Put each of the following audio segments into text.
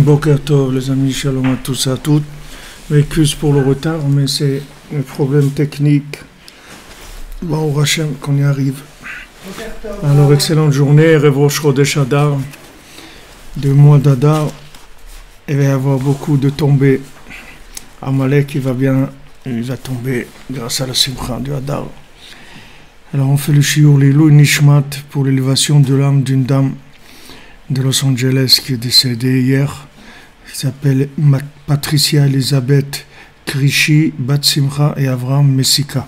Boker Tov, les amis, shalom à tous et à toutes. M'excuse pour le retard, mais c'est un problème technique. Bon, au Hachem, qu'on y arrive. Alors, excellente journée, Rev Rosh Chodesh Adar, de mois d'Adar. Il va y avoir beaucoup de tombées. Amalek, il va tomber grâce à la Simcha du Adar. Alors, on fait le shiur Lilou Nishmat pour l'élévation de l'âme d'une dame de Los Angeles qui est décédée hier. Qui s'appelle Patricia Elizabeth Krishi, Bat Simcha et Avraham Messika.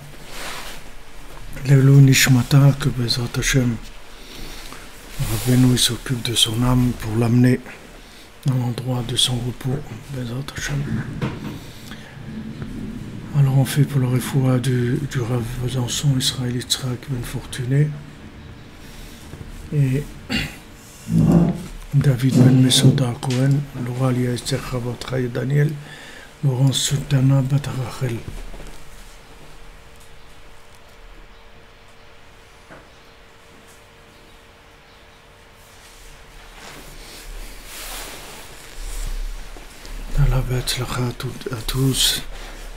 Lelou Nishmata, que Bezrat Hashem, Rabbeinu, il s'occupe de son âme pour l'amener dans l'endroit de son repos, Bezrat Hashem. Alors on fait pour le refoua du Rav Besançon, Israël Yitzhak Ben Fortuné, et David Ben Mesoda Cohen, Laura Lia Esther Chavat Daniel, Laurence Sultana Bat Rachel. Allah Betzlacha à tous,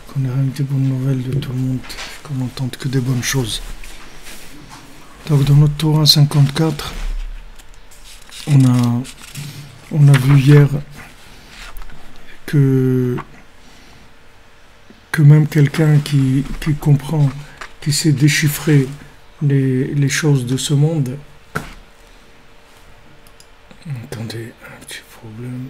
qu'on ait des bonnes nouvelles de tout le monde, qu'on n'entende que des bonnes choses. Donc dans notre Torah 54, on a vu hier que même quelqu'un qui comprend, qui sait déchiffrer les choses de ce monde. Attendez, un petit problème.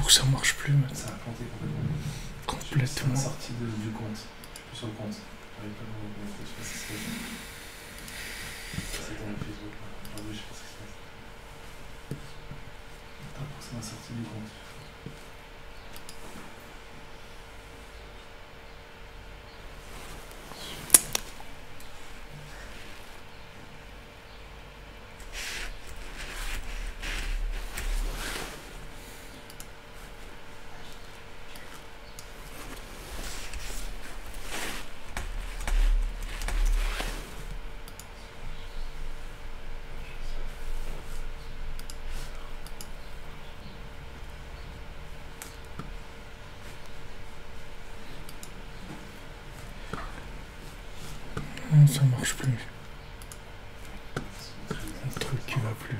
Facebook, ça marche plus maintenant. Ça a planté complètement. Complètement. Je suis sorti du compte. Je suis plus sur le compte. J'arrive pas à me reconnecter. Je sais pas si c'est ça. C'était un Facebook. Ah oui, je sais pas ce qui se passe. Attends, pour que ça m'a sorti du compte. Non, ça marche plus. Le truc qui va plus là.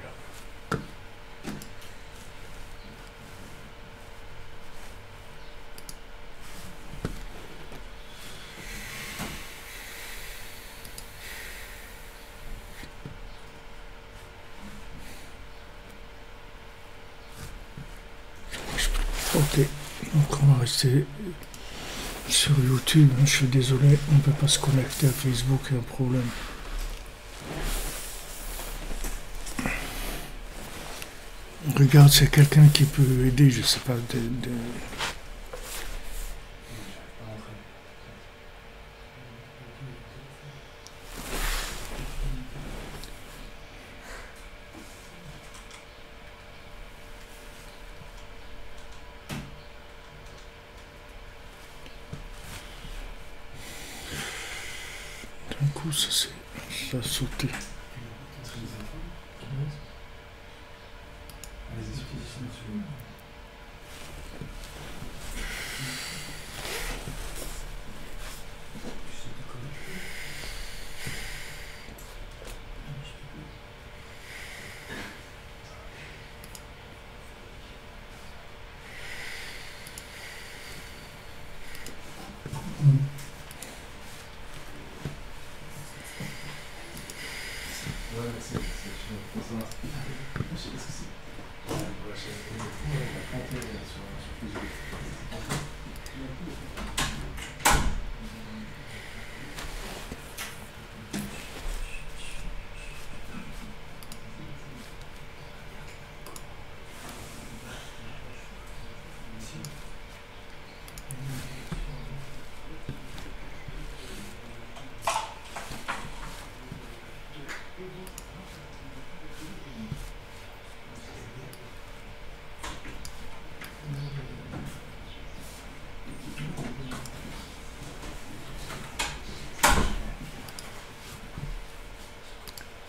Ça marche plus. Ok, donc on va rester sur YouTube. Je suis désolé, on ne peut pas se connecter à Facebook, il y a un problème. Regarde, c'est quelqu'un qui peut aider, je sais pas, d'un coup, ça a sauté.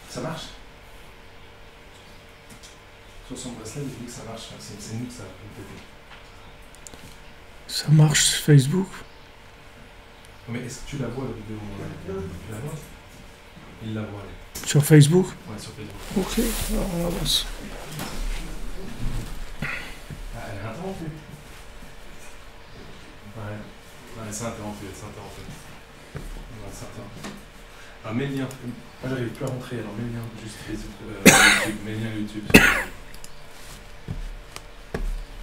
Ça marche? Sur son bracelet, il dit que ça marche. C'est nous que ça a pété. Ça marche sur Facebook? Mais est-ce que tu la vois la vidéo? Tu la vois? Il la voit. Sur Facebook? Ouais, sur Facebook. Ok, alors on avance. Ah, elle est interrompue. Ouais, c'est interrompu, c'est interrompu. Ouais, c'est interrompu. Ah, mets le lien. Moi, j'arrive plus à rentrer, alors mets le lien juste Facebook, YouTube. Mets le lien YouTube.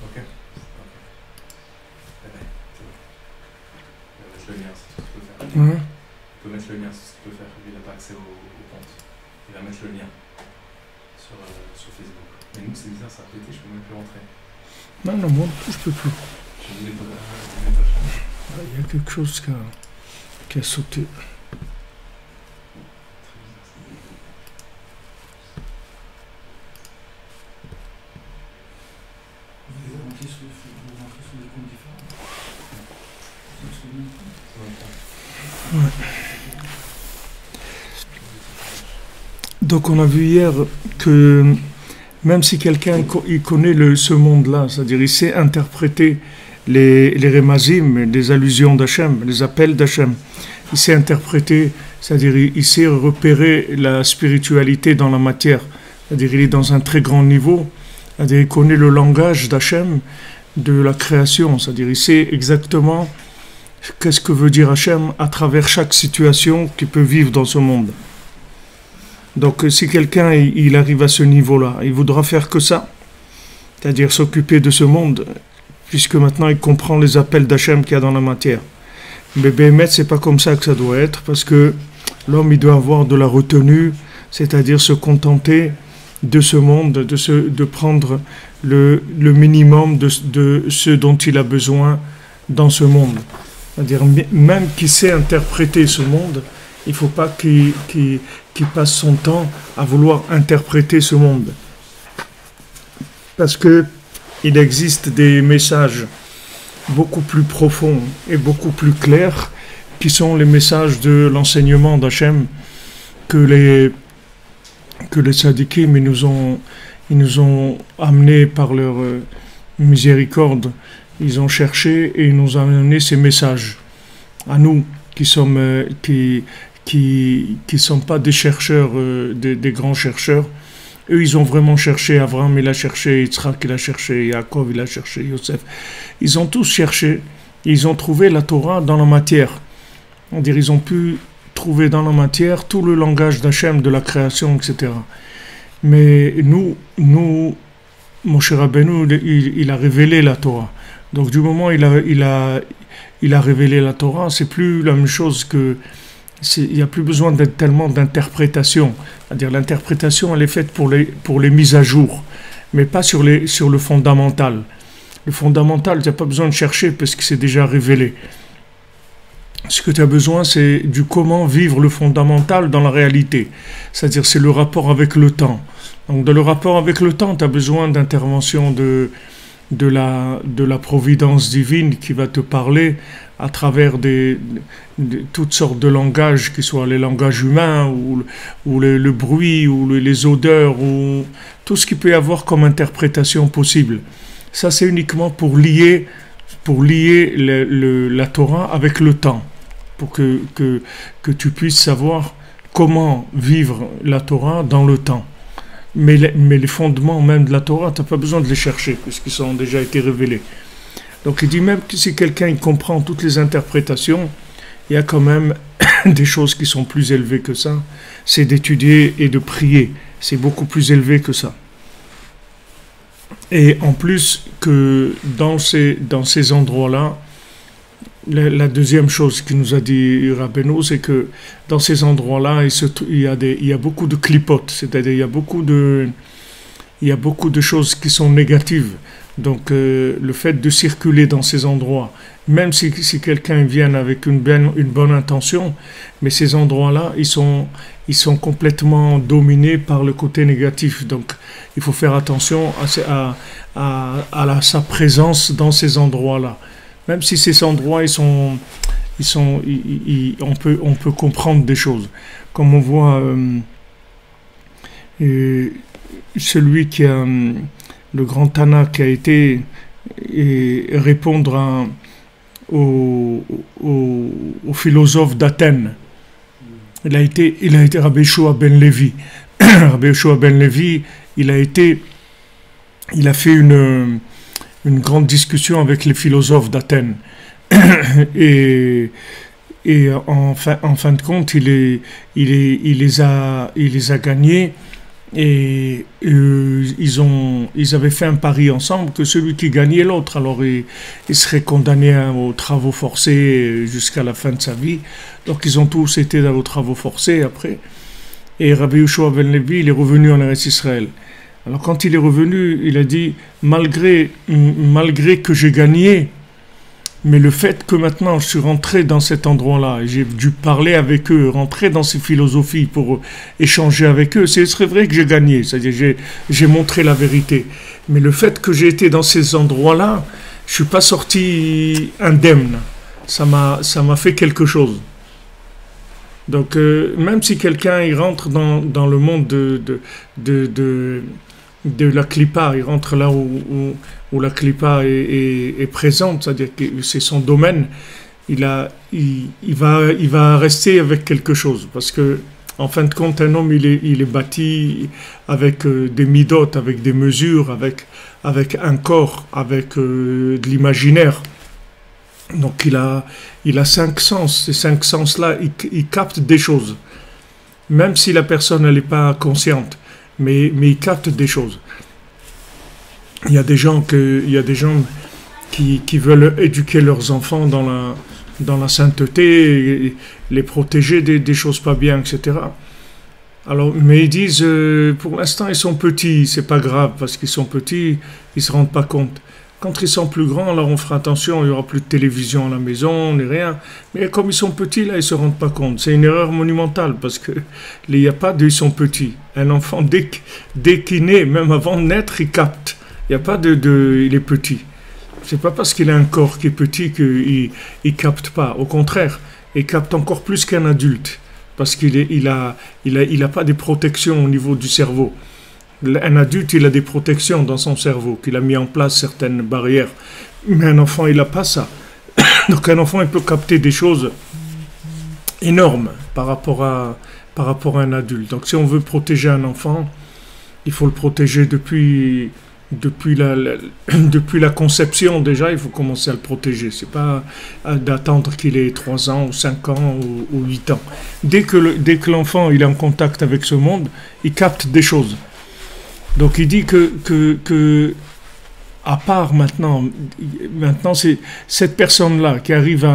Ok. Eh ben, c'est bon. Mettre le lien, c'est ce que tu peux faire. Ouais. Tu peux mettre le lien, c'est ce que tu peux faire. Lui, il n'a pas accès au compte. Il va mettre le lien sur Facebook. Mais nous, c'est bizarre, ça a pété, je peux même plus rentrer. Non, non, moi, je peux plus. Je voulais pas changer. Il y a quelque chose qui a sauté. Ouais. Donc on a vu hier que même si quelqu'un il connaît ce monde-là, c'est-à-dire il sait interpréter les remazim, les allusions d'Hachem, les appels d'Hachem, il sait interpréter, c'est-à-dire il sait repérer la spiritualité dans la matière, c'est-à-dire il est dans un très grand niveau, c'est-à-dire il connaît le langage d'Hachem, de la création, c'est-à-dire il sait exactement qu'est-ce que veut dire Hachem à travers chaque situation qu'il peut vivre dans ce monde. Donc si quelqu'un il arrive à ce niveau-là, il voudra faire que ça, c'est-à-dire s'occuper de ce monde, puisque maintenant il comprend les appels d'Hachem qu'il y a dans la matière. Mais Béhémet, c'est pas comme ça que ça doit être, parce que l'homme, il doit avoir de la retenue, c'est-à-dire se contenter de ce monde, de prendre le minimum de ce dont il a besoin dans ce monde. C'est-à-dire, même qui sait interpréter ce monde, il ne faut pas qu'il passe son temps à vouloir interpréter ce monde. Parce que il existe des messages beaucoup plus profonds et beaucoup plus clairs qui sont les messages de l'enseignement d'Hachem que les tzadikim ils nous ont amenés par leur miséricorde. Ils ont cherché et ils nous ont amené ces messages à nous qui sommes sont pas des chercheurs, des grands chercheurs. Eux, ils ont vraiment cherché. Abraham, il a cherché. Yitzhak, il a cherché. Yaakov, il a cherché. Yosef. Ils ont tous cherché. Ils ont trouvé la Torah dans la matière. On dirait ils ont pu trouver dans la matière tout le langage d'Hachem, de la création, etc. Mais nous, Moshe Rabbeinu, il a révélé la Torah. Donc du moment où il a révélé la Torah, c'est plus la même chose que... Il n'y a plus besoin d'être tellement d'interprétation. C'est-à-dire l'interprétation, elle est faite pour les mises à jour, mais pas sur le fondamental. Le fondamental, tu n'as pas besoin de chercher parce que c'est déjà révélé. Ce que tu as besoin, c'est du comment vivre le fondamental dans la réalité. C'est-à-dire c'est le rapport avec le temps. Donc dans le rapport avec le temps, tu as besoin d'intervention de la providence divine qui va te parler à travers toutes sortes de langages, qui soient les langages humains ou le bruit ou les odeurs ou tout ce qu'il peut y avoir comme interprétation possible. Ça, c'est uniquement pour lier la Torah avec le temps, pour que tu puisses savoir comment vivre la Torah dans le temps. Mais les fondements même de la Torah, tu n'as pas besoin de les chercher, puisqu'ils ont déjà été révélés. Donc il dit même que si quelqu'un il comprend toutes les interprétations, il y a quand même des choses qui sont plus élevées que ça. C'est d'étudier et de prier. C'est beaucoup plus élevé que ça. Et en plus que dans ces endroits-là, la deuxième chose qu'il nous a dit Rabbeinu, c'est que dans ces endroits-là, il y a beaucoup de clipotes, c'est-à-dire il y a beaucoup de choses qui sont négatives. Donc le fait de circuler dans ces endroits, même si quelqu'un vient avec une bonne intention, mais ces endroits-là, ils sont complètement dominés par le côté négatif. Donc il faut faire attention à sa présence dans ces endroits-là. Même si ces endroits, on peut comprendre des choses. Comme on voit celui qui a le grand Tana qui a été répondre au philosophe d'Athènes. Il a été Rabbi Yehoshua ben Levi. Rabbi Yehoshua ben Levi, il a fait une grande discussion avec les philosophes d'Athènes. et en fin de compte, il les a gagnés. Et ils avaient fait un pari ensemble que celui qui gagnait l'autre, alors il serait condamné aux travaux forcés jusqu'à la fin de sa vie. Donc ils ont tous été dans aux travaux forcés après. Et Rabbi Yehoshua ben Levi, il est revenu en Eretz Israël. Alors quand il est revenu, il a dit, malgré que j'ai gagné, mais le fait que maintenant je suis rentré dans cet endroit-là, j'ai dû parler avec eux, rentrer dans ces philosophies pour échanger avec eux, c'est vrai que j'ai gagné, c'est-à-dire j'ai montré la vérité. Mais le fait que j'ai été dans ces endroits-là, je ne suis pas sorti indemne. Ça m'a fait quelque chose. Donc même si quelqu'un il rentre dans le monde de la Klippa, il rentre là où la Klippa est présente, c'est-à-dire que c'est son domaine, il va rester avec quelque chose, parce que en fin de compte, un homme il est bâti avec des midot, avec des mesures, avec un corps, avec de l'imaginaire. Donc il a 5 sens. Ces 5 sens-là, il capte des choses, même si la personne elle n'est pas consciente. Mais ils captent des choses. Il y a des gens qui veulent éduquer leurs enfants dans la sainteté, et les protéger des choses pas bien, etc. Alors, mais ils disent, pour l'instant, ils sont petits, c'est pas grave, parce qu'ils sont petits, ils se rendent pas compte. Quand ils sont plus grands, alors on fera attention, il n'y aura plus de télévision à la maison, ni rien. Mais comme ils sont petits, là, ils se rendent pas compte. C'est une erreur monumentale, parce que il n'y a pas de ils sont petits. Un enfant, dès qu'il naît, même avant de naître, il capte. Il n'y a pas il est petit. C'est pas parce qu'il a un corps qui est petit qu'il capte pas. Au contraire, il capte encore plus qu'un adulte. Parce qu'il a pas des protections au niveau du cerveau. Un adulte, il a des protections dans son cerveau, qu'il a mis en place certaines barrières. Mais un enfant, il n'a pas ça. Donc un enfant, il peut capter des choses énormes par rapport à un adulte. Donc si on veut protéger un enfant, il faut le protéger depuis la conception déjà, il faut commencer à le protéger. C'est pas d'attendre qu'il ait 3 ans ou 5 ans ou 8 ans. Dès que l'enfant il est en contact avec ce monde, il capte des choses. Donc il dit que à part maintenant c'est cette personne-là qui arrive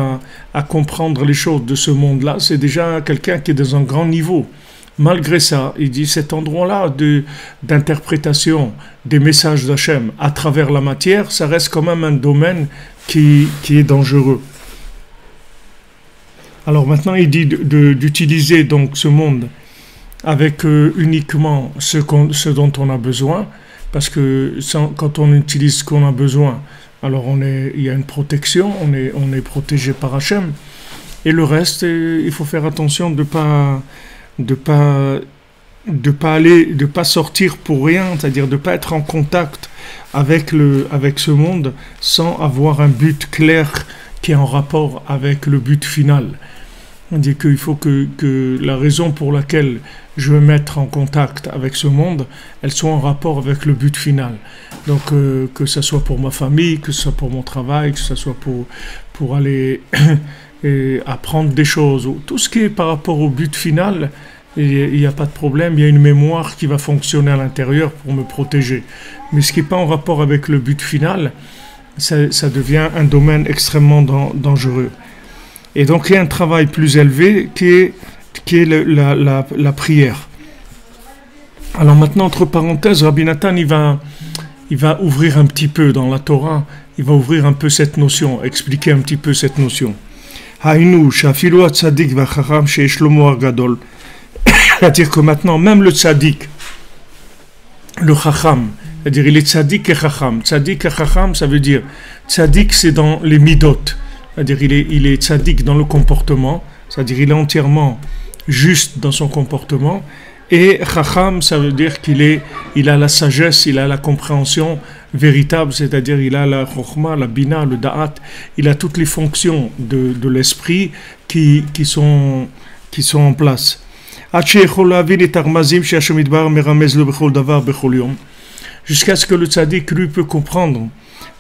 à comprendre les choses de ce monde-là, c'est déjà quelqu'un qui est dans un grand niveau. Malgré ça, il dit cet endroit-là d'interprétation des messages d'Hachem à travers la matière, ça reste quand même un domaine qui est dangereux. Alors maintenant, il dit d'utiliser donc ce monde avec uniquement ce dont on a besoin, parce que quand on utilise ce qu'on a besoin, alors il y a une protection, on est protégé par Hachem, et le reste, il faut faire attention de pas sortir pour rien, c'est-à-dire de pas être en contact avec ce monde sans avoir un but clair qui est en rapport avec le but final. On dit qu'il faut que la raison pour laquelle je veux mettre en contact avec ce monde, elle soit en rapport avec le but final. Donc que ce soit pour ma famille, que ce soit pour mon travail, que ce soit pour aller apprendre des choses, tout ce qui est par rapport au but final, il n'y a pas de problème, il y a une mémoire qui va fonctionner à l'intérieur pour me protéger. Mais ce qui n'est pas en rapport avec le but final, ça devient un domaine extrêmement dangereux. Et donc il y a un travail plus élevé qui est la prière. Alors maintenant, entre parenthèses, Rabbi Nathan, il va ouvrir un petit peu dans la Torah, il va ouvrir un peu cette notion, expliquer un petit peu cette notion. Haïnou, shafilu atzadik vachacham sheishlomo argadol. C'est-à-dire que maintenant, même le tzaddik, le chacham, c'est-à-dire il est tzaddik et chacham. Tzaddik et chacham, ça veut dire, tzaddik c'est dans les midot, c'est-à-dire il est tzaddik dans le comportement, c'est-à-dire il est entièrement juste dans son comportement, et chacham, ça veut dire il a la sagesse, il a la compréhension véritable, c'est-à-dire il a la chokhma, la bina, le da'at, il a toutes les fonctions de l'esprit qui sont en place. Jusqu'à ce que le tzaddik lui peut comprendre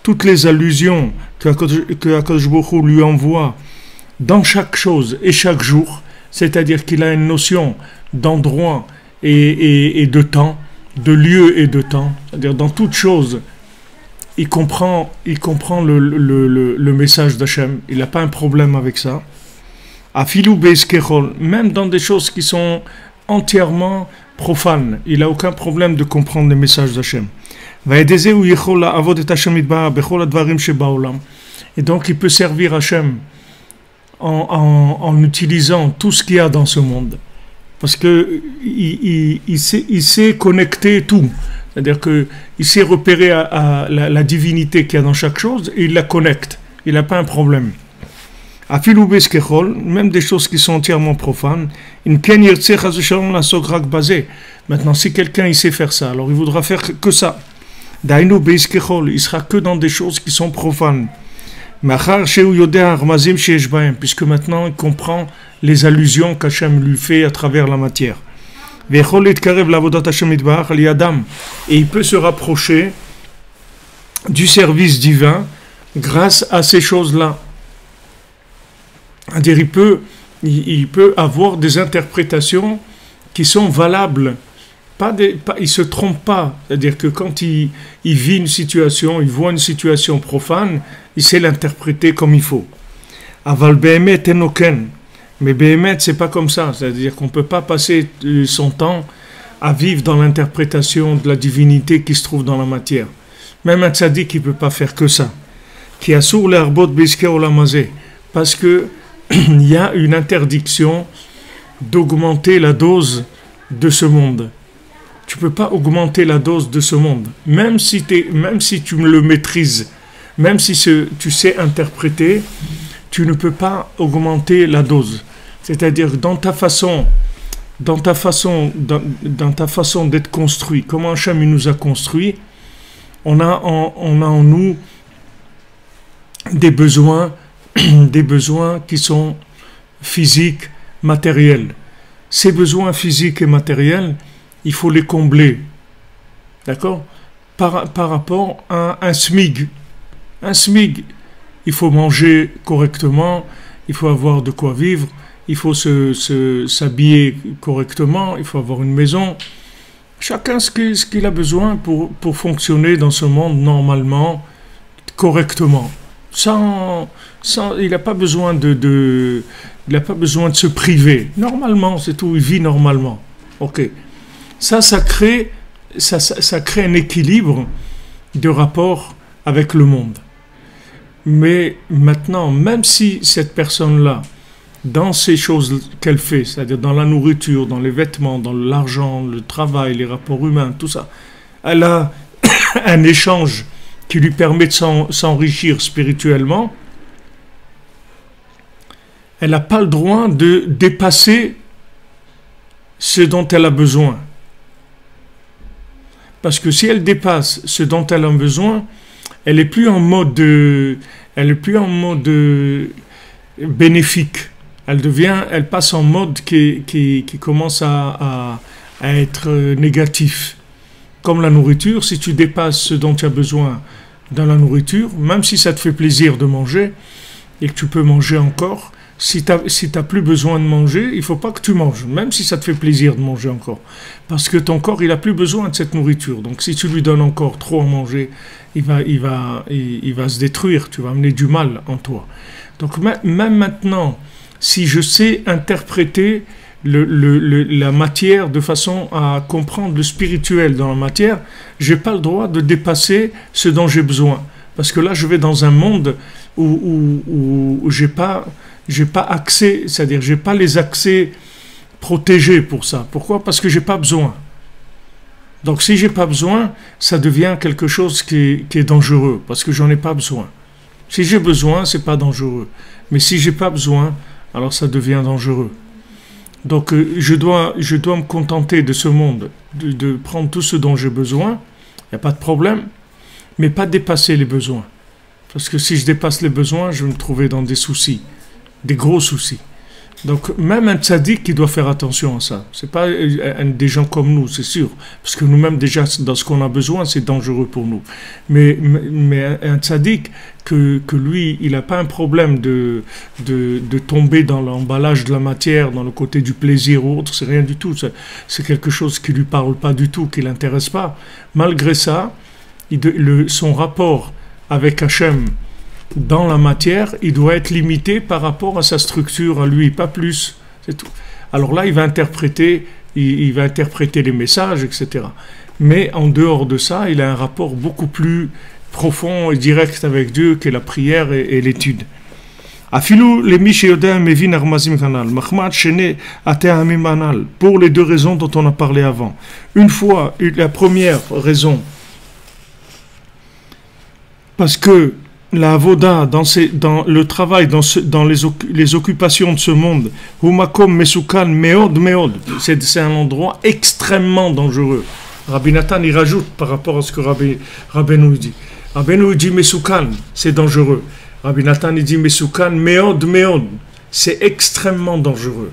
toutes les allusions que Akadosh Baruch Hu lui envoie dans chaque chose et chaque jour, c'est-à-dire qu'il a une notion d'endroit et de temps, de lieu et de temps, c'est-à-dire dans toute chose, il comprend le message d'Hachem, il n'a pas un problème avec ça. Afilou beiskerol, même dans des choses qui sont entièrement profanes, il n'a aucun problème de comprendre les messages d'Hachem. Et donc il peut servir Hachem en utilisant tout ce qu'il y a dans ce monde. Parce que il sait connecter tout. C'est-à-dire qu'il sait repérer à la divinité qu'il y a dans chaque chose et il la connecte. Il n'a pas un problème. Même des choses qui sont entièrement profanes. Maintenant, si quelqu'un il sait faire ça, alors il voudra faire que ça. Il sera que dans des choses qui sont profanes. Puisque maintenant il comprend les allusions qu'Hachem lui fait à travers la matière. Et il peut se rapprocher du service divin grâce à ces choses-là. C'est-à-dire il peut avoir des interprétations qui sont valables il se trompe pas. C'est-à-dire que quand il vit une situation, il voit une situation profane, il sait l'interpréter comme il faut. Aval behemet enoken. Mais behemet, c'est pas comme ça. C'est-à-dire qu'on peut pas passer son temps à vivre dans l'interprétation de la divinité qui se trouve dans la matière. Même un tzaddik, il peut pas faire que ça. Qui assure l'herbot biske olamazé. Parce que il y a une interdiction d'augmenter la dose de ce monde. Tu ne peux pas augmenter la dose de ce monde. Même si tu le maîtrises, même si tu sais interpréter, tu ne peux pas augmenter la dose. C'est-à-dire dans ta façon d'être construit, comment Hachem il nous a construit, on a en nous des besoins qui sont physiques, matériels. Ces besoins physiques et matériels, il faut les combler. D'accord ? Par rapport à un SMIG. Un SMIG, il faut manger correctement, il faut avoir de quoi vivre, il faut s'habiller correctement, il faut avoir une maison. Chacun ce qu'il a besoin pour fonctionner dans ce monde normalement, correctement. Il n'a pas besoin il n'a pas besoin de se priver. Normalement, c'est tout, il vit normalement. Ok. Ça crée un équilibre de rapport avec le monde. Mais maintenant, même si cette personne-là, dans ces choses qu'elle fait, c'est-à-dire dans la nourriture, dans les vêtements, dans l'argent, le travail, les rapports humains, tout ça, elle a un échange qui lui permet de s'enrichir spirituellement, elle n'a pas le droit de dépasser ce dont elle a besoin. Parce que si elle dépasse ce dont elle a besoin, elle n'est plus en mode bénéfique. Elle passe en mode qui commence à être négatif. Comme la nourriture, si tu dépasses ce dont tu as besoin dans la nourriture, même si ça te fait plaisir de manger et que tu peux manger encore, si tu n'as plus besoin de manger, il ne faut pas que tu manges, même si ça te fait plaisir de manger encore. Parce que ton corps, il n'a plus besoin de cette nourriture. Donc si tu lui donnes encore trop à manger, il va se détruire, tu vas amener du mal en toi. Donc même maintenant, si je sais interpréter la matière de façon à comprendre le spirituel dans la matière, je n'ai pas le droit de dépasser ce dont j'ai besoin. Parce que là, je vais dans un monde où j'ai pas accès, c'est-à-dire j'ai pas les accès protégés pour ça. Pourquoi ? Parce que j'ai pas besoin. Donc si j'ai pas besoin, ça devient quelque chose qui est dangereux, parce que j'en ai pas besoin. Si j'ai besoin, c'est pas dangereux. Mais si j'ai pas besoin, alors ça devient dangereux. Donc je dois me contenter de ce monde, de prendre tout ce dont j'ai besoin, il n'y a pas de problème, mais pas dépasser les besoins. Parce que si je dépasse les besoins, je vais me trouver dans des soucis, des gros soucis. Donc même un tzaddik qui doit faire attention à ça. C'est pas des gens comme nous, c'est sûr. Parce que nous-mêmes déjà, dans ce qu'on a besoin, c'est dangereux pour nous. Mais un tzaddik, que lui, il n'a pas un problème de tomber dans l'emballage de la matière, dans le côté du plaisir ou autre, c'est rien du tout. C'est quelque chose qui ne lui parle pas du tout, qui ne l'intéresse pas. Malgré ça, son rapport avec Hachem, dans la matière, il doit être limité par rapport à sa structure, à lui, pas plus. C'est tout. Alors là, il va interpréter les messages, etc. Mais en dehors de ça, il a un rapport beaucoup plus profond et direct avec Dieu que la prière et l'étude. Pour les deux raisons dont on a parlé avant. Une fois, la première raison, parce que la avoda, dans le travail, dans les occupations de ce monde, humakom mesukan meod meod, c'est un endroit extrêmement dangereux. Rabbi Nathan y rajoute par rapport à ce que Rabbeinu dit. Rabbeinu dit mesukan, c'est dangereux. Rabbi Nathan il dit mesukan meod meod, c'est extrêmement dangereux.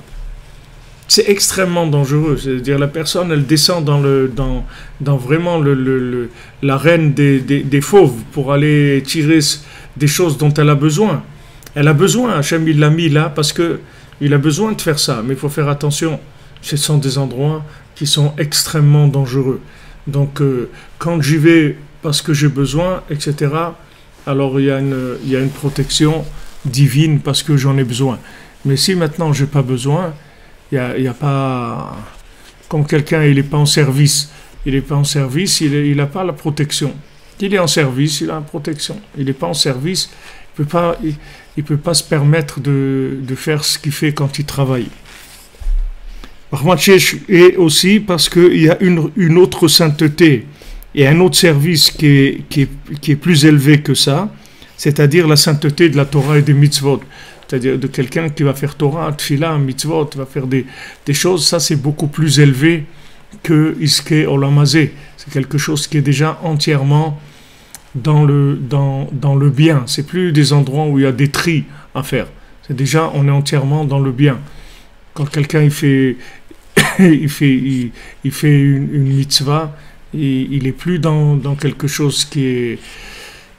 C'est extrêmement dangereux. C'est-à-dire la personne, elle descend dans vraiment l'arène des fauves pour aller tirer des choses dont elle a besoin. Elle a besoin, Hachem il l'a mis là parce qu'il a besoin de faire ça. Mais il faut faire attention. ce sont des endroits qui sont extrêmement dangereux. Donc, quand j'y vais parce que j'ai besoin, etc., alors il y a une protection divine parce que j'en ai besoin. Mais si maintenant j'ai pas besoin, il y a pas... Quand quelqu'un il n'est pas en service, il n'a pas la protection. Il est en service, il a la protection. Il n'est pas en service, il peut pas se permettre de faire ce qu'il fait quand il travaille. Et aussi parce qu'il y a une autre sainteté et un autre service qui est plus élevé que ça, c'est-à-dire la sainteté de la Torah et des mitzvot. C'est-à-dire de quelqu'un qui va faire Torah, Tfila, mitzvot, va faire des choses, ça c'est beaucoup plus élevé que Iske Olam Hazeh. C'est quelque chose qui est déjà entièrement dans le bien. C'est plus des endroits où il y a des tris à faire. C'est déjà, on est entièrement dans le bien. Quand quelqu'un il fait une mitzvah, il est plus dans quelque chose qui est...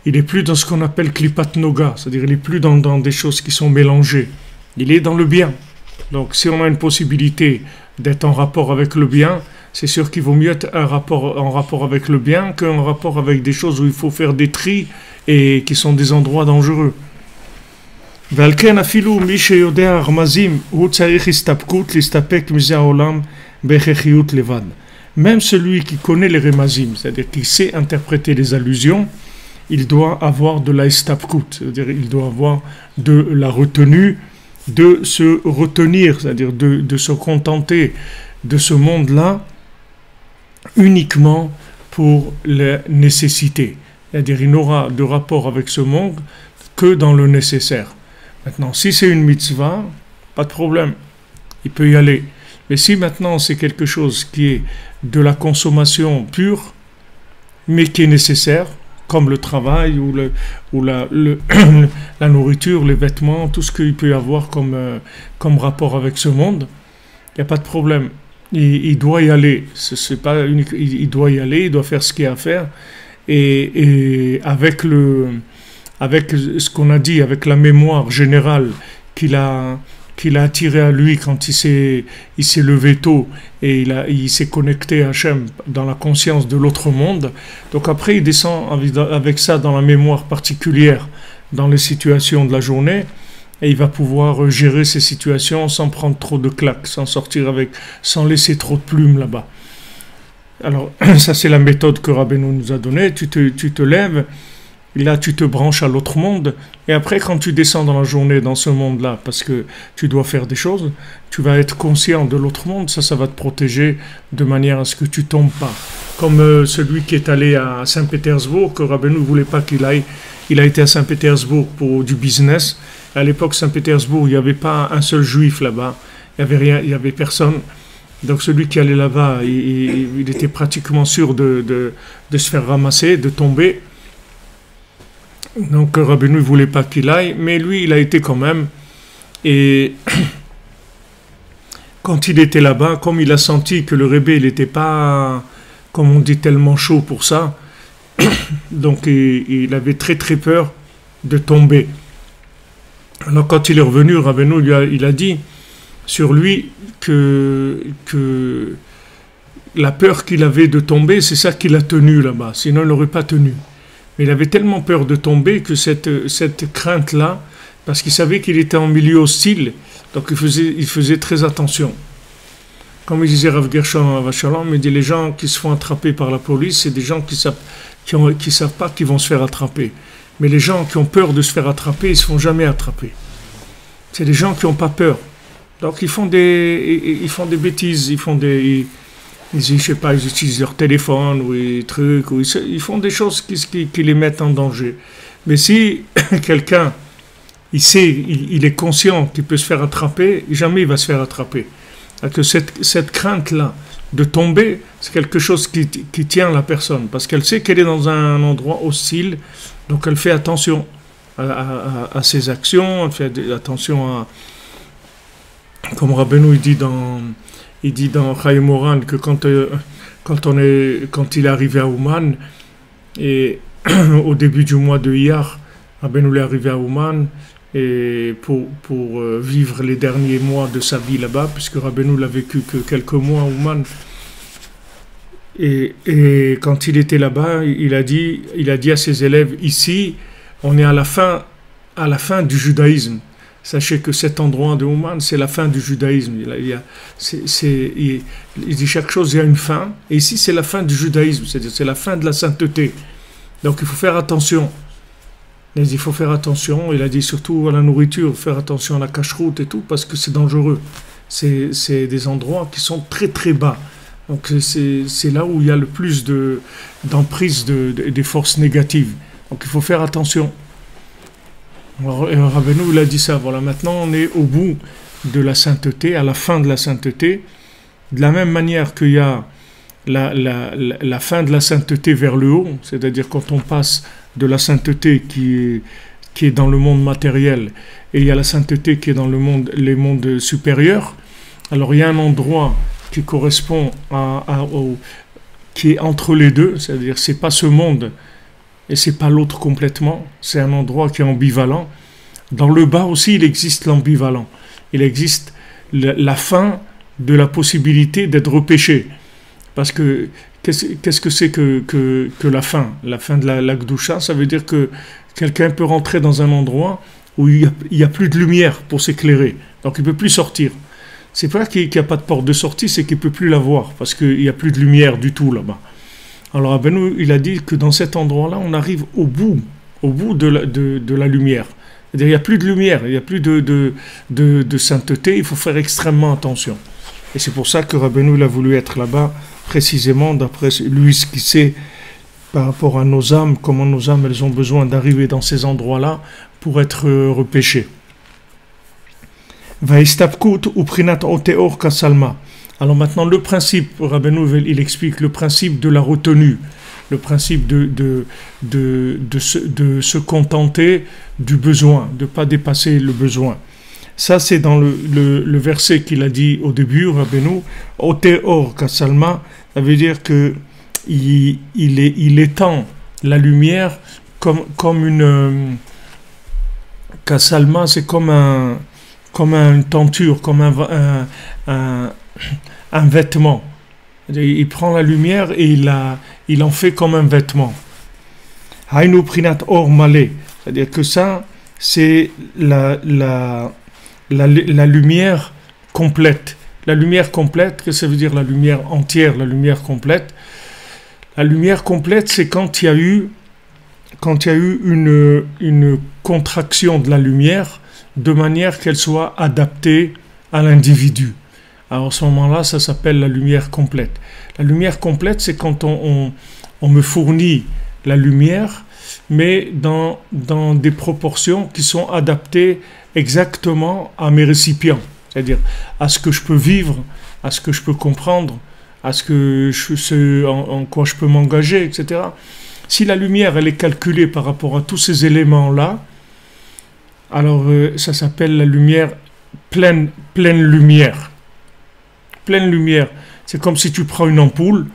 Il est plus dans ce qu'on appelle klipat noga, c'est-à-dire il est plus dans des choses qui sont mélangées. Il est dans le bien. Donc si on a une possibilité d'être en rapport avec le bien, c'est sûr qu'il vaut mieux être en rapport avec le bien qu'en rapport avec des choses où il faut faire des tris et qui sont des endroits dangereux. Même celui qui connaît les remazim, c'est-à-dire qui sait interpréter les allusions, il doit avoir de la istapkut, c'est-à-dire il doit avoir de la retenue, de se retenir, c'est-à-dire de se contenter de ce monde-là uniquement pour les nécessités. C'est-à-dire il n'aura de rapport avec ce monde que dans le nécessaire. Maintenant, si c'est une mitzvah, pas de problème, il peut y aller. Mais si maintenant c'est quelque chose qui est de la consommation pure, mais qui est nécessaire, comme le travail ou la nourriture, les vêtements, tout ce qu'il peut y avoir comme rapport avec ce monde, il n'y a pas de problème. Il doit y aller. C'est pas unique, il doit y aller, il doit faire ce qu'il y a à faire. Et avec ce qu'on a dit, avec la mémoire générale qu'il a attiré à lui quand il s'est levé tôt et il s'est connecté à Hachem dans la conscience de l'autre monde. Donc après, il descend avec ça dans la mémoire particulière dans les situations de la journée et il va pouvoir gérer ces situations sans prendre trop de claques, sans laisser trop de plumes là-bas. Alors, ça c'est la méthode que Rabbeinu nous a donnée. Tu te lèves, là tu te branches à l'autre monde, et après quand tu descends dans la journée dans ce monde-là, parce que tu dois faire des choses, tu vas être conscient de l'autre monde, ça va te protéger de manière à ce que tu tombes pas. Comme celui qui est allé à Saint-Pétersbourg, que Rabbeinu ne voulait pas qu'il aille, il a été à Saint-Pétersbourg pour du business. À l'époque, Saint-Pétersbourg, il n'y avait pas un seul juif là-bas, il n'y avait rien, il n'y avait personne. Donc celui qui allait là-bas, il était pratiquement sûr de se faire ramasser, de tomber. Donc Rabbeinu ne voulait pas qu'il aille, mais lui, il a été quand même. Et quand il était là-bas, comme il a senti que le Rebbe, il n'était pas, comme on dit, tellement chaud pour ça, donc il avait très très peur de tomber. Alors quand il est revenu, Rabbeinu il a dit sur lui que la peur qu'il avait de tomber, c'est ça qui l'a tenu là-bas, sinon il n'aurait pas tenu. Mais il avait tellement peur de tomber que cette crainte-là, parce qu'il savait qu'il était en milieu hostile, donc il faisait très attention. Comme il disait Rav Gershon Avashalom, il dit les gens qui se font attraper par la police, c'est des gens qui savent pas qu'ils vont se faire attraper. Mais les gens qui ont peur de se faire attraper, ils ne se font jamais attraper. C'est des gens qui n'ont pas peur. Donc ils font des bêtises, ils utilisent leur téléphone ou des trucs, ou ils font des choses qui les mettent en danger. Mais si quelqu'un, il est conscient qu'il peut se faire attraper, jamais il va se faire attraper. Que cette crainte-là de tomber, c'est quelque chose qui tient la personne, parce qu'elle sait qu'elle est dans un endroit hostile, donc elle fait attention à ses actions, elle fait attention à... Comme Rabbeinu il dit dans Chaim Moran que quand il est arrivé à Ouman, et au début du mois de Iyar, Rabbeinu est arrivé à Ouman, et pour vivre les derniers mois de sa vie là-bas, puisque Rabbeinu l'a vécu que quelques mois au Ouman. Et quand il était là-bas, il a dit à ses élèves, ici, on est à la fin du judaïsme. Sachez que cet endroit de Ouman, c'est la fin du judaïsme. Il dit chaque chose, il y a une fin. Et ici, c'est la fin du judaïsme, c'est-à-dire c'est la fin de la sainteté. Donc il faut faire attention. Il faut faire attention. Il a dit surtout à la nourriture, faire attention à la cache-route et tout, parce que c'est dangereux. C'est des endroits qui sont très très bas. Donc c'est là où il y a le plus d'emprise des forces négatives. Donc il faut faire attention. Alors, Rabbeinu il a dit ça. Voilà, maintenant on est au bout de la sainteté, à la fin de la sainteté. De la même manière qu'il y a la fin de la sainteté vers le haut, c'est-à-dire quand on passe de la sainteté qui est dans le monde matériel et il y a la sainteté qui est dans les mondes supérieurs. Alors il y a un endroit qui correspond qui est entre les deux, c'est-à-dire c'est pas ce monde et c'est pas l'autre complètement, c'est un endroit qui est ambivalent. Dans le bas aussi il existe l'ambivalent, il existe la fin de la possibilité d'être repêché, parce que qu'est-ce que c'est que la fin de la Gdusha? Ça veut dire que quelqu'un peut rentrer dans un endroit où il y a plus de lumière pour s'éclairer, donc il peut plus sortir. C'est pas qu'il n'y a pas de porte de sortie, c'est qu'il ne peut plus la voir, parce qu'il n'y a plus de lumière du tout là-bas. Alors Rabbeinu, il a dit que dans cet endroit-là, on arrive au bout de la lumière. C'est-à-dire il n'y a plus de lumière, il n'y a plus de sainteté, il faut faire extrêmement attention. Et c'est pour ça que Rabbeinu il a voulu être là-bas, précisément d'après lui ce qu'il sait par rapport à nos âmes, comment nos âmes elles ont besoin d'arriver dans ces endroits-là pour être repêchées. Alors maintenant le principe, Rabbeinu il explique le principe de la retenue, le principe de se contenter du besoin, de ne pas dépasser le besoin. Ça c'est dans le verset qu'il a dit au début, Rabbeinu, Oteor Kasalma, ça veut dire que il étend la lumière comme une Kasalma, c'est comme une tenture, comme un vêtement. Il prend la lumière et il en fait comme un vêtement. Hainu prinat or malé, c'est-à-dire que ça, c'est la lumière complète. La lumière complète, qu'est-ce que ça veut dire la lumière entière, la lumière complète? La lumière complète, c'est quand il y a eu une contraction de la lumière, de manière qu'elle soit adaptée à l'individu. Alors à ce moment-là, ça s'appelle la lumière complète. La lumière complète, c'est quand on me fournit la lumière, mais dans des proportions qui sont adaptées exactement à mes récipients, c'est-à-dire à ce que je peux vivre, à ce que je peux comprendre, à en quoi je peux m'engager, etc. Si la lumière, elle est calculée par rapport à tous ces éléments-là, alors ça s'appelle la lumière pleine lumière. Pleine lumière. C'est comme si tu prends une ampoule.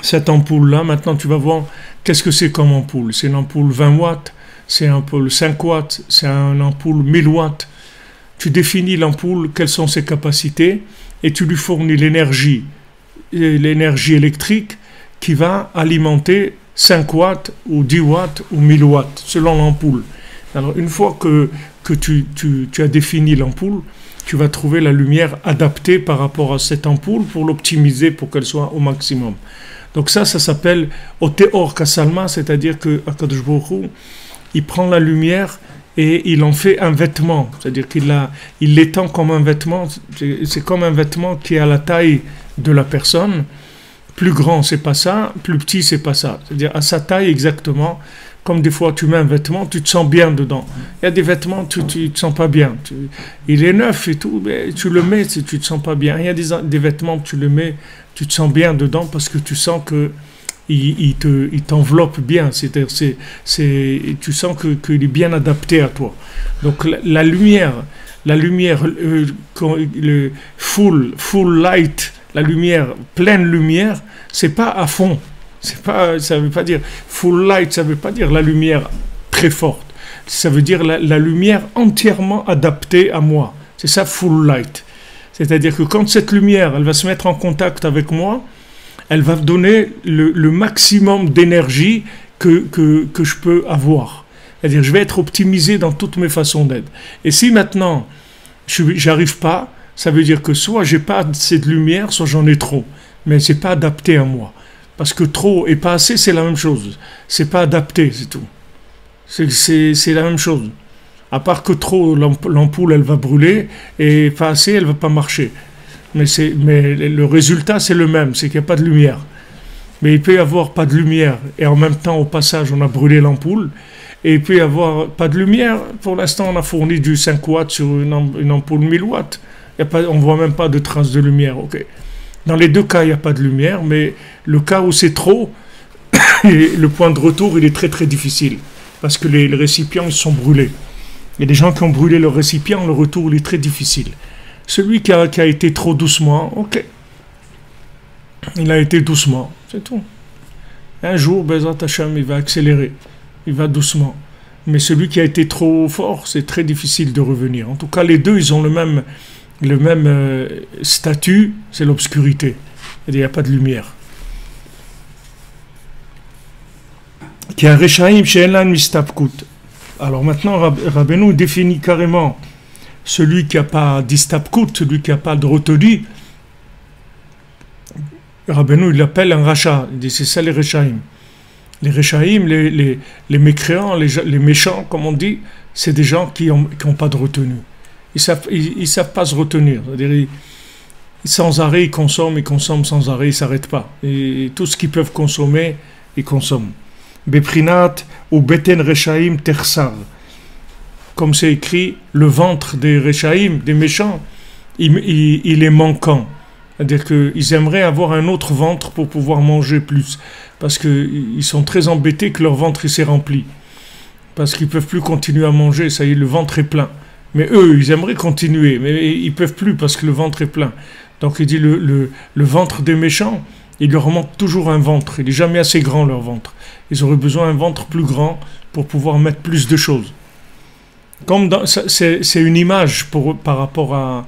Cette ampoule-là, maintenant tu vas voir qu'est-ce que c'est comme ampoule. C'est une ampoule 20 watts, c'est une ampoule 5 watts, c'est une ampoule 1000 watts. Tu définis l'ampoule, quelles sont ses capacités, et tu lui fournis l'énergie électrique qui va alimenter 5 watts ou 10 watts ou 1000 watts, selon l'ampoule. Alors une fois que tu as défini l'ampoule, tu vas trouver la lumière adaptée par rapport à cette ampoule pour l'optimiser, pour qu'elle soit au maximum. Donc ça s'appelle Oteor Kasalma, c'est-à-dire que Akadosh Baruch Hu, il prend la lumière et il en fait un vêtement, c'est-à-dire il l'étend comme un vêtement, c'est comme un vêtement qui est à la taille de la personne, plus grand c'est pas ça, plus petit c'est pas ça, c'est-à-dire à sa taille exactement. Comme des fois tu mets un vêtement, tu te sens bien dedans. Il y a des vêtements, tu te sens pas bien. Il est neuf et tout, mais tu le mets si tu te sens pas bien. Il y a des vêtements, tu le mets, tu te sens bien dedans parce que tu sens que il t'enveloppe bien. C'est-à-dire, tu sens qu'il est bien adapté à toi. Donc la lumière, le full light, la lumière, pleine lumière, c'est pas à fond. Ça veut pas dire full light, ça veut pas dire la lumière très forte. Ça veut dire la lumière entièrement adaptée à moi. C'est ça, full light. C'est-à-dire que quand cette lumière, elle va se mettre en contact avec moi, elle va me donner le maximum d'énergie que je peux avoir. C'est-à-dire je vais être optimisé dans toutes mes façons d'être. Et si maintenant, j'arrive pas, ça veut dire que soit j'ai pas assez de lumière, soit j'en ai trop. Mais c'est pas adapté à moi. Parce que trop et pas assez, c'est la même chose. C'est pas adapté, c'est tout. C'est la même chose. À part que trop, l'ampoule, elle va brûler, et pas assez, elle va pas marcher. Mais le résultat, c'est le même, c'est qu'il n'y a pas de lumière. Mais il peut y avoir pas de lumière, et en même temps, au passage, on a brûlé l'ampoule, et il peut y avoir pas de lumière. Pour l'instant, on a fourni du 5 watts sur une ampoule 1000 watts. On ne voit même pas de traces de lumière. Okay. Dans les deux cas, il n'y a pas de lumière, mais le cas où c'est trop, le point de retour, il est très très difficile, parce que les récipients, ils sont brûlés. Il y a des gens qui ont brûlé leur récipient, le retour il est très difficile. Celui qui a été trop doucement, ok. Il a été doucement, c'est tout. Un jour, Bezat Hashem, il va accélérer, il va doucement. Mais celui qui a été trop fort, c'est très difficile de revenir. En tout cas, les deux, ils ont le même statut, c'est l'obscurité. Il n'y a pas de lumière. Qui a Rechaim She'elan Mistapkut. Alors maintenant, Rabbeinu définit carrément celui qui n'a pas d'istapkout, celui qui n'a pas de retenue. Rabbeinu, il l'appelle un rachat. Il dit c'est ça les rechaim. Les rechaim, les mécréants, les méchants, comme on dit, c'est des gens qui n'ont pas de retenue. Ils savent pas se retenir. C'est-à-dire, sans arrêt, ils consomment sans arrêt, ils ne s'arrêtent pas. Et tout ce qu'ils peuvent consommer, ils consomment. Beprinat ou Beten Rechaim Tersar. Comme c'est écrit, le ventre des Rechaim, des méchants, il est manquant. C'est-à-dire qu'ils aimeraient avoir un autre ventre pour pouvoir manger plus. Parce qu'ils sont très embêtés que leur ventre s'est rempli. Parce qu'ils ne peuvent plus continuer à manger, ça y est, le ventre est plein. Mais eux, ils aimeraient continuer, mais ils ne peuvent plus parce que le ventre est plein. Donc il dit le ventre des méchants, il leur manque toujours un ventre. Il n'est jamais assez grand, leur ventre. Ils auraient besoin d'un ventre plus grand pour pouvoir mettre plus de choses. C'est une image par rapport à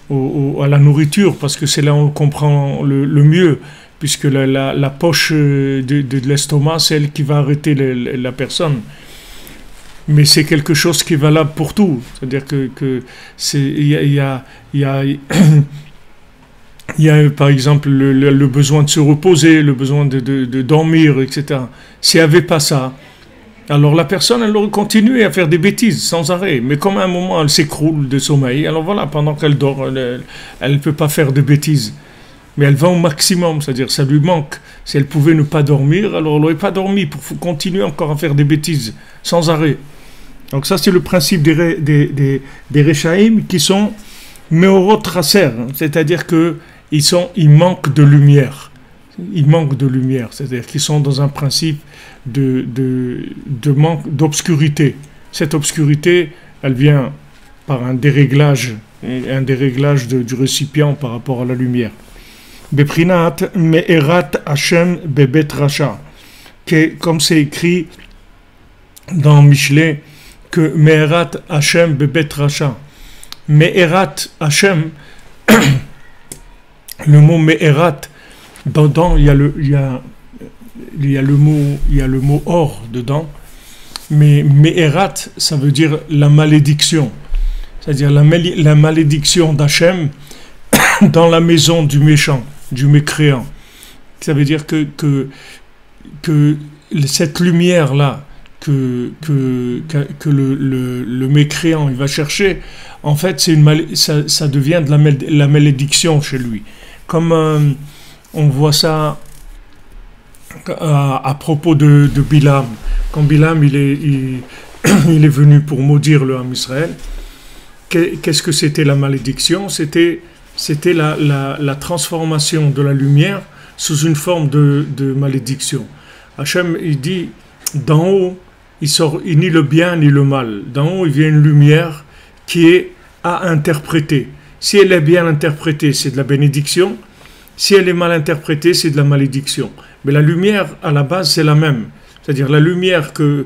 la nourriture, parce que c'est là où on comprend le mieux, puisque la poche de l'estomac, c'est elle qui va arrêter la personne. Mais c'est quelque chose qui est valable pour tout. C'est-à-dire il y a par exemple le besoin de se reposer, le besoin de dormir, etc. S'il n'y avait pas ça, alors la personne, elle aurait continué à faire des bêtises sans arrêt. Mais comme à un moment, elle s'écroule de sommeil, alors voilà, pendant qu'elle dort, elle ne peut pas faire de bêtises. Mais elle va au maximum, c'est-à-dire ça lui manque. Si elle pouvait ne pas dormir, alors elle n'aurait pas dormi pour continuer encore à faire des bêtises sans arrêt. Donc ça, c'est le principe des Rechaim qui sont Meorot Traser, c'est-à-dire qu'ils manquent de lumière. Ils manquent de lumière, c'est-à-dire qu'ils sont dans un principe de manque d'obscurité. Cette obscurité, elle vient par un déréglage du récipient par rapport à la lumière. Beprinat me'erat Hashem bebet racha, comme c'est écrit dans Michelet, que me'erat Hashem bebet racha. Me'erat Hashem, le mot me'erat, dedans il y a le mot or dedans, mais me'erat, ça veut dire la malédiction, c'est-à-dire la malédiction d'Hachem dans la maison du méchant, du mécréant. Ça veut dire que cette lumière-là que le mécréant il va chercher, en fait, ça devient de la malédiction chez lui. Comme on voit ça à propos de Bilam. Quand Bilam il est venu pour maudire le Ham Israël, qu'est-ce que c'était la malédiction? C'était la transformation de la lumière sous une forme de malédiction. Hachem, il dit, d'en haut, il sort ni le bien ni le mal. D'en haut, il vient une lumière qui est à interpréter. Si elle est bien interprétée, c'est de la bénédiction. Si elle est mal interprétée, c'est de la malédiction. Mais la lumière, à la base, c'est la même. C'est-à-dire la lumière que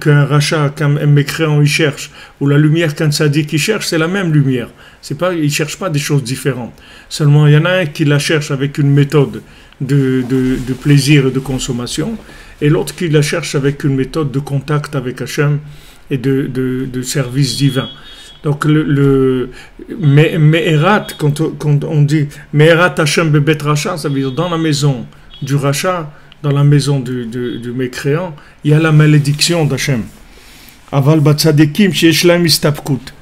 qu'un rachat, qu'un mécréant il cherche, ou la lumière qu'un tzaddik il cherche, c'est la même lumière. C'est pas, il ne cherche pas des choses différentes. Seulement, il y en a un qui la cherche avec une méthode de plaisir et de consommation, et l'autre qui la cherche avec une méthode de contact avec Hachem et de service divin. Donc, Me'erat, quand on dit Me'erat Hachem bebet Racha, ça veut dire dans la maison du rachat, dans la maison du mécréant, il y a la malédiction d'Hachem. Aval batzadikim she'eshlam istapkut.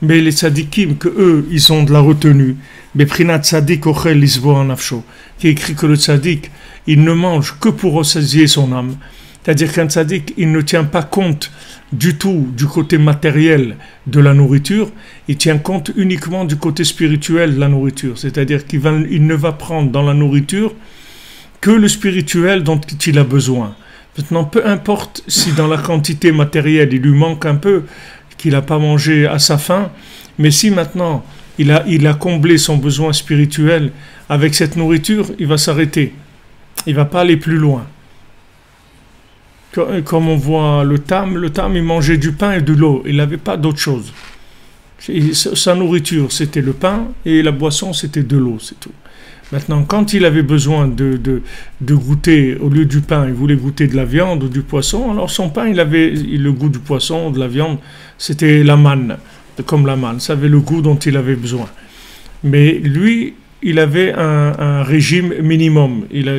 Mais les tzadikim, que eux, ils ont de la retenue. Beprinat tzadik ochel lisboa nafsho. Qui écrit que le tzadik, il ne mange que pour rassasier son âme. C'est-à-dire qu'un tzadik, il ne tient pas compte du tout du côté matériel de la nourriture, il tient compte uniquement du côté spirituel de la nourriture. C'est-à-dire qu'il ne va prendre dans la nourriture que le spirituel dont il a besoin. Maintenant, peu importe si dans la quantité matérielle il lui manque un peu, qu'il n'a pas mangé à sa faim, mais si maintenant il a comblé son besoin spirituel avec cette nourriture, il va s'arrêter. Il ne va pas aller plus loin. Comme on voit le tam, il mangeait du pain et de l'eau. Il n'avait pas d'autre chose. Sa nourriture, c'était le pain et la boisson, c'était de l'eau, c'est tout. Maintenant, quand il avait besoin de goûter, au lieu du pain, il voulait goûter de la viande ou du poisson, alors son pain, il avait le goût du poisson, de la viande, c'était la manne, comme la manne, ça avait le goût dont il avait besoin. Mais lui, il avait un régime minimum, il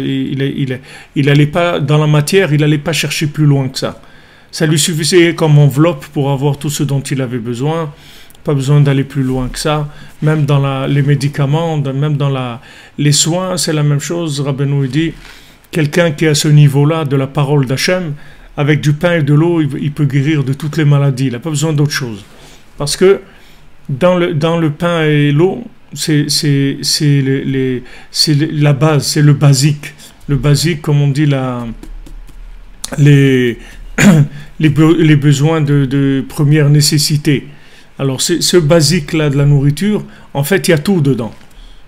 allait pas, dans la matière, il n'allait pas chercher plus loin que ça. Ça lui suffisait comme enveloppe pour avoir tout ce dont il avait besoin. Pas besoin d'aller plus loin que ça. Même dans les médicaments, même dans les soins, c'est la même chose. Rabbeinu dit, quelqu'un qui est à ce niveau-là de la parole d'Hachem, avec du pain et de l'eau, il peut guérir de toutes les maladies. Il n'a pas besoin d'autre chose. Parce que dans le pain et l'eau, c'est la base, c'est le basique. Le basique, comme on dit, les besoins de première nécessité. Alors, ce basique-là de la nourriture, en fait, il y a tout dedans.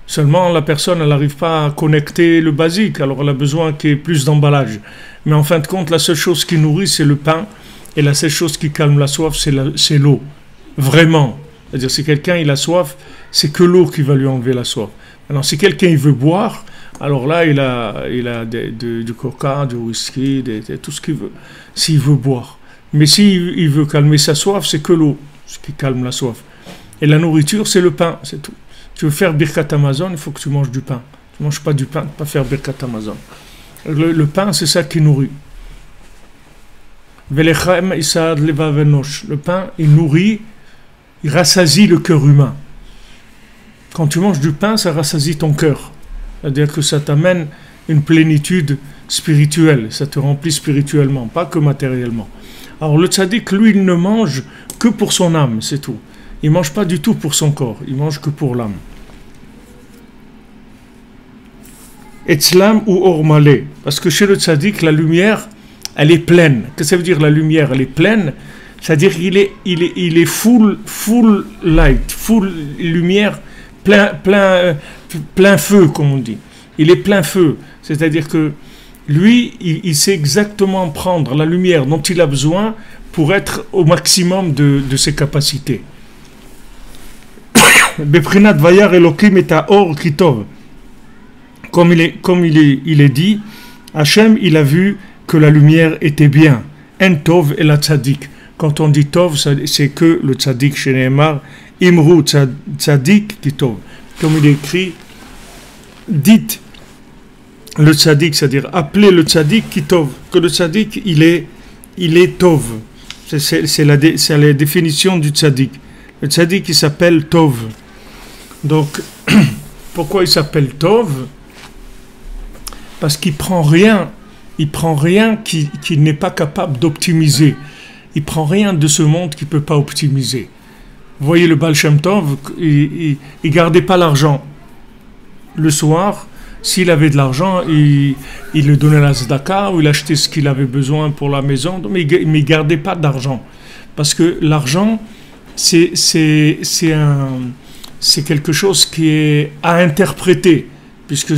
Seulement, la personne, elle n'arrive pas à connecter le basique, alors elle a besoin qu'il y ait plus d'emballage. Mais en fin de compte, la seule chose qui nourrit, c'est le pain, et la seule chose qui calme la soif, c'est l'eau. Vraiment. C'est-à-dire, si quelqu'un il a soif, c'est que l'eau qui va lui enlever la soif. Alors, si quelqu'un il veut boire, alors là, il a du coca, du whisky, tout ce qu'il veut, s'il veut boire. Mais s'il veut calmer sa soif, c'est que l'eau qui calme la soif. Et la nourriture, c'est le pain, c'est tout. Tu veux faire Birkat Hamazon, il faut que tu manges du pain. Tu ne manges pas du pain, tu ne peux pas faire Birkat Hamazon. Le pain, c'est ça qui nourrit. Le pain, il nourrit, il rassasie le cœur humain. Quand tu manges du pain, ça rassasie ton cœur. C'est-à-dire que ça t'amène une plénitude spirituelle, ça te remplit spirituellement, pas que matériellement. Alors le tzaddik, lui, il ne mange que pour son âme, c'est tout. Il ne mange pas du tout pour son corps, il mange que pour l'âme. Etzlam ou ormalé, parce que chez le tzaddik, la lumière, elle est pleine. Qu'est-ce que ça veut dire la lumière? Elle est pleine, c'est-à-dire qu'il est full light, full lumière, plein feu, comme on dit. Il est plein feu, c'est-à-dire que lui, il sait exactement prendre la lumière dont il a besoin pour être au maximum de ses capacités. Beprinat vayar Elokim et or kitov. Comme il est dit, Hachem, il a vu que la lumière était bien. En tov et la tzaddik. Quand on dit tov, c'est que le tzaddik chez Nehemar, imru tzaddik kitov. Comme il est écrit, dites le tzaddik, c'est-à-dire appelez le tzaddik kitov, que le tzaddik il est tov. C'est la définition du tzaddik. Le tzaddik il s'appelle tov. Donc pourquoi il s'appelle tov? Parce qu'il prend rien qu'il n'est pas capable d'optimiser. Il prend rien de ce monde qu'il ne peut pas optimiser. Vous voyez le Baal Shem Tov, il ne gardait pas l'argent. Le soir, s'il avait de l'argent, il le donnait à la tzedaka ou il achetait ce qu'il avait besoin pour la maison, mais il ne gardait pas d'argent. Parce que l'argent, c'est quelque chose qui est à interpréter. Puisque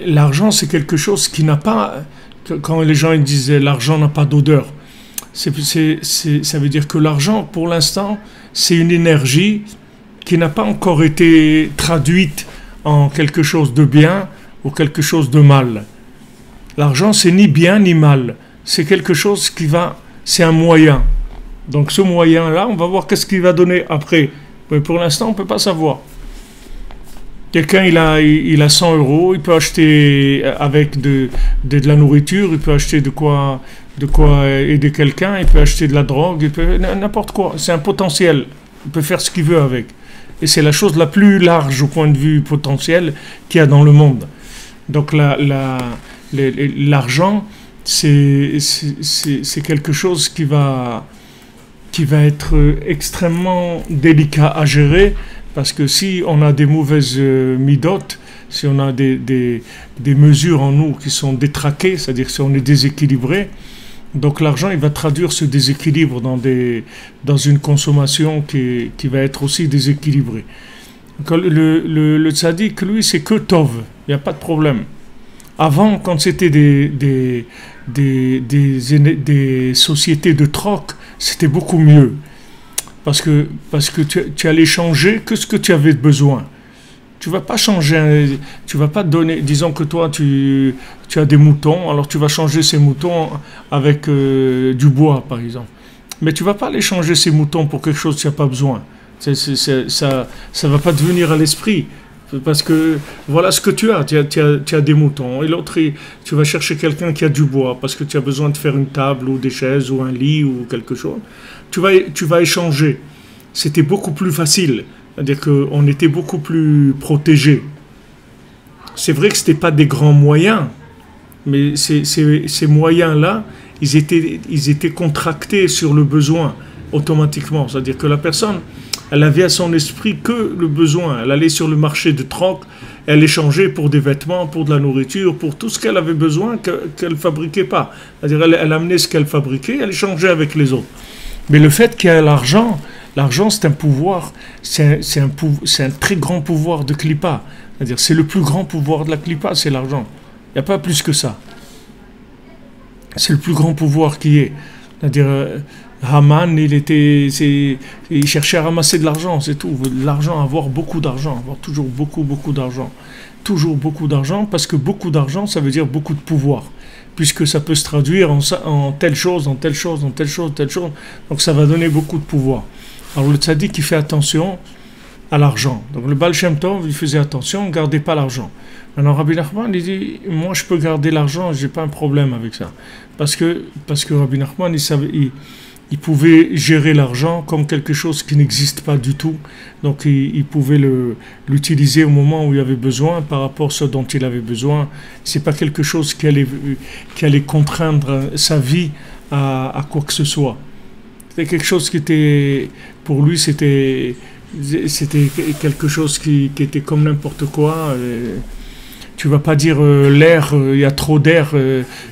l'argent, c'est quelque chose qui n'a pas quand les gens ils disent l'argent n'a pas d'odeur, ça veut dire que l'argent, pour l'instant, c'est une énergie qui n'a pas encore été traduite en quelque chose de bien ou quelque chose de mal. L'argent, c'est ni bien ni mal. C'est quelque chose c'est un moyen. Donc ce moyen-là, on va voir qu'est-ce qu'il va donner après. Mais pour l'instant, on ne peut pas savoir. Quelqu'un, il a 100 euros, il peut acheter avec de la nourriture, il peut acheter de quoi aider quelqu'un, il peut acheter de la drogue, il peut n'importe quoi. C'est un potentiel. Il peut faire ce qu'il veut avec. Et c'est la chose la plus large au point de vue potentiel qu'il y a dans le monde. Donc l'argent, c'est quelque chose qui va être extrêmement délicat à gérer, parce que si on a des mauvaises midotes, si on a des mesures en nous qui sont détraquées, c'est-à-dire si on est déséquilibré, donc l'argent il va traduire ce déséquilibre dans une consommation qui va être aussi déséquilibrée. Donc, le tzaddik, lui, c'est que tov, il n'y a pas de problème. Avant, quand c'était des sociétés de troc, c'était beaucoup mieux. Parce que tu allais changer que ce que tu avais besoin. Tu vas pas changer, tu vas pas donner, disons que toi tu as des moutons, alors tu vas changer ces moutons avec du bois par exemple. Mais tu vas pas aller changer ces moutons pour quelque chose que tu n'as pas besoin. Ça va pas te venir à l'esprit. Parce que voilà ce que tu as des moutons. Et l'autre, tu vas chercher quelqu'un qui a du bois parce que tu as besoin de faire une table ou des chaises ou un lit ou quelque chose. Tu vas échanger. C'était beaucoup plus facile. C'est-à-dire qu'on était beaucoup plus protégés. C'est vrai que ce n'était pas des grands moyens, mais ces moyens-là, ils étaient contractés sur le besoin automatiquement. C'est-à-dire que la personne, elle avait à son esprit que le besoin. Elle allait sur le marché de troc, elle échangeait pour des vêtements, pour de la nourriture, pour tout ce qu'elle avait besoin qu'elle ne fabriquait pas. C'est-à-dire elle amenait ce qu'elle fabriquait, elle échangeait avec les autres. Mais le fait qu'il y ait l'argent c'est un pouvoir, c'est un très grand pouvoir de Klippa. C'est-à-dire c'est le plus grand pouvoir de la Klippa, c'est l'argent. Il n'y a pas plus que ça. C'est le plus grand pouvoir qui est. C'est-à-dire Haman, il cherchait à ramasser de l'argent, c'est tout. L'argent, avoir beaucoup d'argent, avoir toujours beaucoup d'argent. Toujours beaucoup d'argent, parce que beaucoup d'argent, ça veut dire beaucoup de pouvoir. Puisque ça peut se traduire en telle chose, en telle chose, en telle chose, telle chose. Donc ça va donner beaucoup de pouvoir. Alors le tzaddik, il fait attention à l'argent. Donc le Baal Shem Tov, il faisait attention, ne gardez pas l'argent. Maintenant Rabbi Nachman, il dit, moi je peux garder l'argent, je n'ai pas un problème avec ça. Parce que Rabbi Nachman, il pouvait gérer l'argent comme quelque chose qui n'existe pas du tout. Donc il pouvait l'utiliser au moment où il avait besoin par rapport à ce dont il avait besoin. Ce n'est pas quelque chose qui allait contraindre sa vie à quoi que ce soit. C'était quelque chose qui était, pour lui, c'était quelque chose qui était comme n'importe quoi. Tu vas pas dire l'air, il y a trop d'air,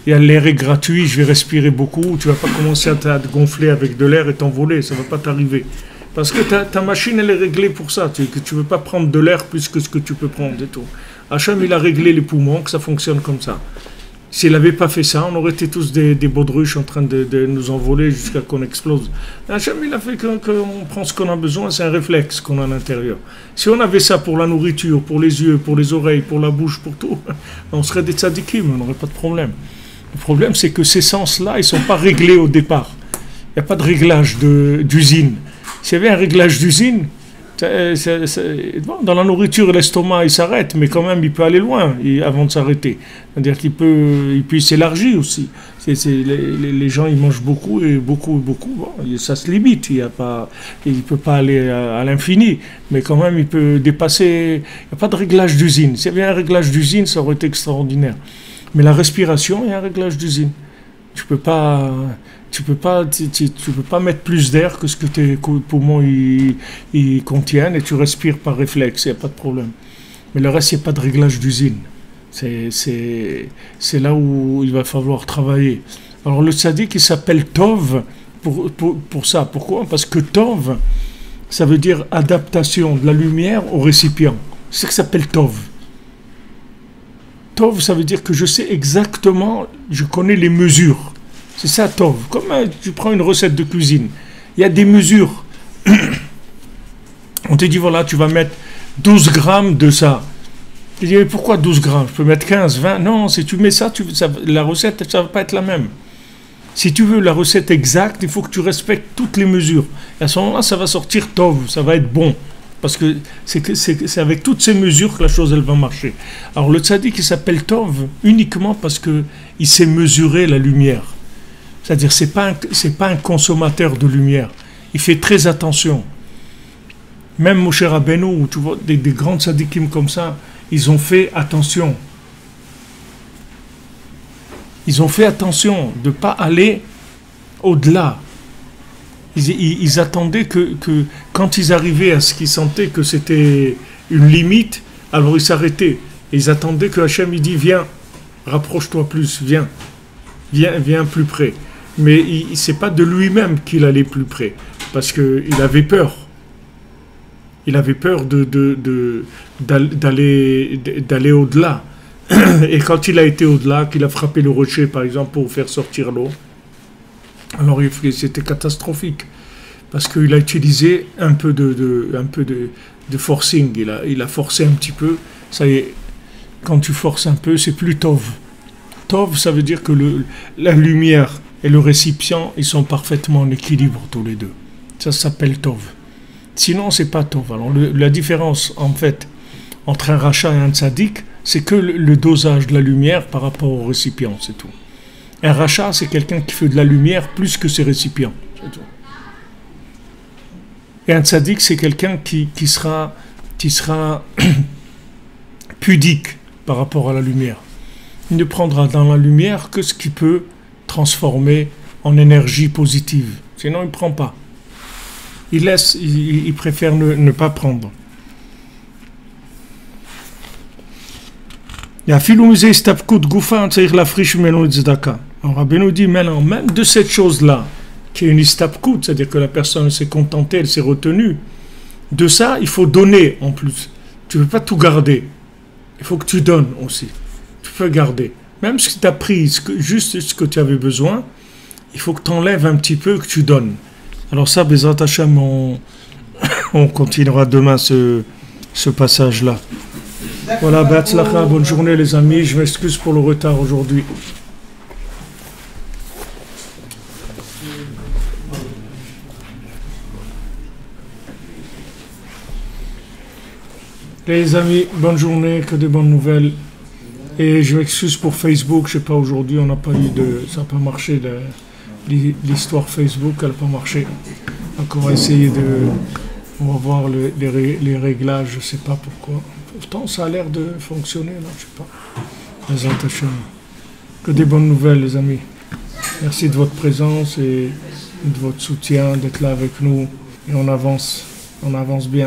l'air est gratuit, je vais respirer beaucoup. Tu vas pas commencer à te gonfler avec de l'air et t'envoler, ça va pas t'arriver. Parce que ta machine, elle est réglée pour ça. Tu veux pas prendre de l'air plus que ce que tu peux prendre et tout. Hachem, il a réglé les poumons, que ça fonctionne comme ça. S'il n'avait pas fait ça, on aurait été tous des baudruches en train de nous envoler jusqu'à qu'on explose. Hachem, il a fait qu'on prend ce qu'on a besoin, c'est un réflexe qu'on a à l'intérieur. Si on avait ça pour la nourriture, pour les yeux, pour les oreilles, pour la bouche, pour tout, on serait des tzadikim, on n'aurait pas de problème. Le problème, c'est que ces sens-là, ils ne sont pas réglés au départ. Il n'y a pas de réglage d'usine. S'il y avait un réglage d'usine, dans la nourriture, l'estomac, il s'arrête, mais quand même, il peut aller loin avant de s'arrêter. C'est-à-dire qu'il peut s'élargir aussi. Les gens, ils mangent beaucoup et beaucoup. Bon, ça se limite. Il ne peut pas aller à l'infini, mais quand même, il peut dépasser. Il n'y a pas de réglage d'usine. S'il y avait un réglage d'usine, ça aurait été extraordinaire. Mais la respiration, il y a un réglage d'usine. Tu peux pas mettre plus d'air que ce que tes poumons ils contiennent et tu respires par réflexe, il n'y a pas de problème. Mais le reste, il n'y a pas de réglage d'usine. C'est là où il va falloir travailler. Alors le tzaddik, il s'appelle Tov pour ça. Pourquoi? Parce que Tov, ça veut dire adaptation de la lumière au récipient. C'est ce que ça s'appelle Tov. Tov, ça veut dire que je sais exactement, je connais les mesures. C'est ça, Tov. Comme tu prends une recette de cuisine, il y a des mesures. On te dit, voilà, tu vas mettre 12 grammes de ça. Tu dis, mais pourquoi 12 grammes? Je peux mettre 15, 20. Non, si tu mets ça, la recette, ça ne va pas être la même. Si tu veux la recette exacte, il faut que tu respectes toutes les mesures. Et à ce moment-là, ça va sortir Tov, ça va être bon. Parce que c'est avec toutes ces mesures que la chose, elle va marcher. Alors le tzaddik, il s'appelle Tov uniquement parce qu'il sait mesurer la lumière. C'est-à-dire, c'est pas un consommateur de lumière. Il fait très attention. Même Moshe Rabbeinu, où tu vois des grands tzaddikim comme ça, ils ont fait attention. Ils ont fait attention de ne pas aller au-delà. Ils attendaient que quand ils arrivaient à ce qu'ils sentaient que c'était une limite, alors ils s'arrêtaient. Et ils attendaient que Hachem, il dit, viens, rapproche-toi plus, viens plus près. Mais c'est pas de lui-même qu'il allait plus près, parce qu'il avait peur. Il avait peur d'aller au-delà. Et quand il a été au-delà, qu'il a frappé le rocher, par exemple, pour faire sortir l'eau, alors c'était catastrophique. Parce qu'il a utilisé un peu de forcing. Il a forcé un petit peu. Ça y est, quand tu forces un peu, c'est plus Tov. Tov, ça veut dire que la lumière et le récipient, ils sont parfaitement en équilibre tous les deux. Ça s'appelle Tov. Sinon, c'est pas Tov. Alors, la différence, en fait, entre un rachat et un tzaddik, c'est que le dosage de la lumière par rapport au récipient, c'est tout. Un rachat, c'est quelqu'un qui fait de la lumière plus que ses récipients, c'est tout. Et un tzaddik, c'est quelqu'un qui sera pudique par rapport à la lumière. Il ne prendra dans la lumière que ce qui peut transformer en énergie positive. Sinon, il ne prend pas. Il préfère ne pas prendre. Il y a Filoumizé Stapkout Goufa, c'est-à-dire la friche Melo Tzedaka. Alors Rabbi nous dit maintenant, même de cette chose-là, qui est une istapkout, c'est-à-dire que la personne s'est contentée, elle s'est retenue, de ça, il faut donner en plus. Tu ne peux pas tout garder. Il faut que tu donnes aussi. Tu peux garder. Même si tu as pris juste ce que tu avais besoin, il faut que tu enlèves un petit peu, que tu donnes. Alors ça, Bezrat Hashem, on continuera demain ce passage-là. Voilà, Be'atzlacha, bonne journée les amis, je m'excuse pour le retard aujourd'hui. Les amis, bonne journée, que des bonnes nouvelles. Et je m'excuse pour Facebook, je sais pas, aujourd'hui on n'a pas eu ça n'a pas marché, l'histoire Facebook, elle n'a pas marché. Donc on va essayer on va voir les réglages, je sais pas pourquoi. Pourtant ça a l'air de fonctionner, là, je sais pas. Les attachements. Que des bonnes nouvelles les amis. Merci de votre présence et de votre soutien, d'être là avec nous. Et on avance bien.